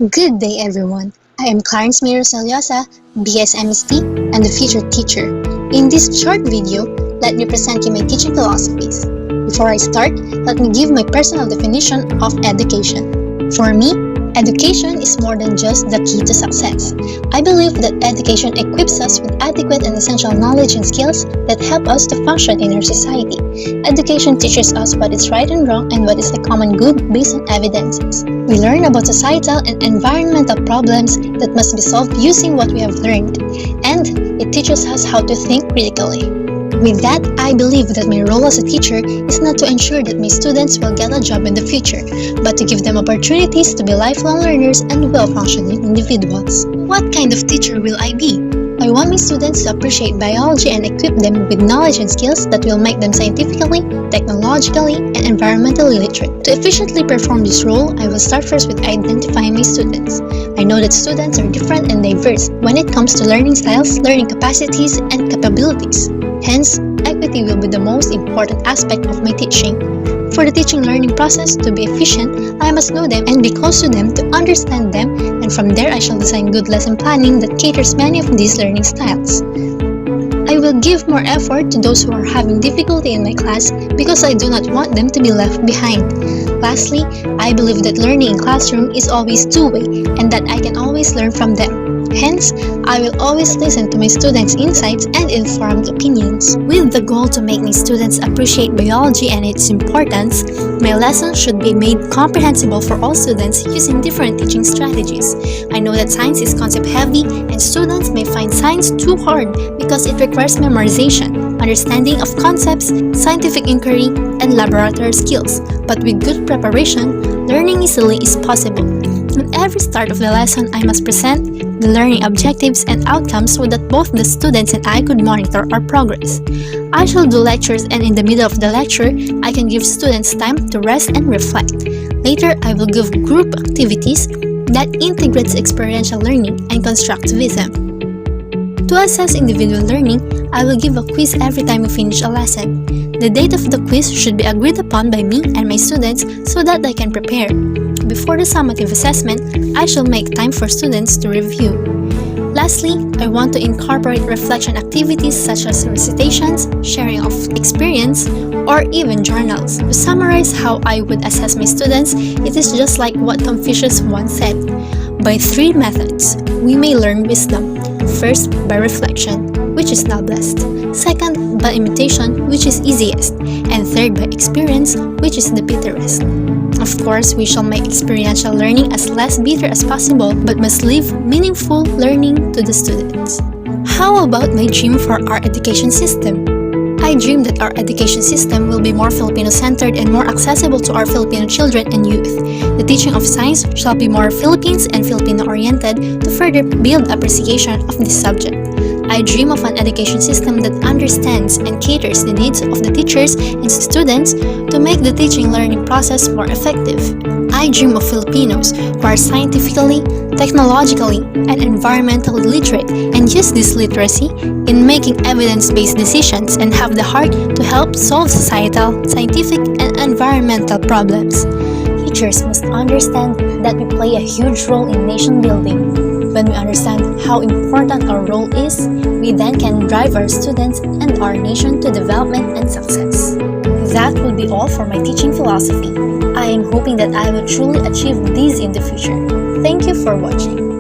Good day, everyone. I am Clarence Rosellosa, BSMST, and the future teacher. In this short video, let me present you my teaching philosophies. Before I start, let me give my personal definition of education. For me, education is more than just the key to success. I believe that education equips us with adequate and essential knowledge and skills that help us to function in our society. Education teaches us what is right and wrong and what is the common good based on evidences. We learn about societal and environmental problems that must be solved using what we have learned, and it teaches us how to think critically. With that, I believe that my role as a teacher is not to ensure that my students will get a job in the future, but to give them opportunities to be lifelong learners and well-functioning individuals. What kind of teacher will I be? I want my students to appreciate biology and equip them with knowledge and skills that will make them scientifically, technologically, and environmentally literate. To efficiently perform this role, I will start first with identifying my students. I know that students are different and diverse when it comes to learning styles, learning capacities, and capabilities. Hence, equity will be the most important aspect of my teaching. For the teaching-learning process to be efficient, I must know them and be close to them to understand them, and from there I shall design good lesson planning that caters many of these learning styles. I will give more effort to those who are having difficulty in my class because I do not want them to be left behind. Lastly, I believe that learning in classroom is always two-way and that I can always learn from them. Hence, I will always listen to my students' insights and informed opinions. With the goal to make my students appreciate biology and its importance, my lessons should be made comprehensible for all students using different teaching strategies. I know that science is concept-heavy and students may find science too hard because it requires memorization, understanding of concepts, scientific inquiry, and laboratory skills. But with good preparation, learning easily is possible. At every start of the lesson, I must present the learning objectives and outcomes so that both the students and I could monitor our progress. I shall do lectures, and in the middle of the lecture, I can give students time to rest and reflect. Later, I will give group activities that integrates experiential learning and constructivism. To assess individual learning, I will give a quiz every time we finish a lesson. The date of the quiz should be agreed upon by me and my students so that they can prepare. Before the summative assessment, I shall make time for students to review. Lastly, I want to incorporate reflection activities such as recitations, sharing of experience, or even journals. To summarize how I would assess my students, it is just like what Confucius once said. By three methods, we may learn wisdom. First, by reflection, which is noblest. Second, by imitation, which is easiest. And third, by experience, which is the bitterest. Of course, we shall make experiential learning as less bitter as possible, but must leave meaningful learning to the students. How about my dream for our education system? I dream that our education system will be more Filipino-centered and more accessible to our Filipino children and youth. The teaching of science shall be more Philippines and Filipino-oriented to further build appreciation of this subject. I dream of an education system that understands and caters the needs of the teachers and students to make the teaching-learning process more effective. I dream of Filipinos who are scientifically, technologically, and environmentally literate and use this literacy in making evidence-based decisions and have the heart to help solve societal, scientific, and environmental problems. Teachers must understand that we play a huge role in nation building. When we understand how important our role is, we then can drive our students and our nation to development and success. That will be all for my teaching philosophy. I am hoping that I will truly achieve these in the future. Thank you for watching.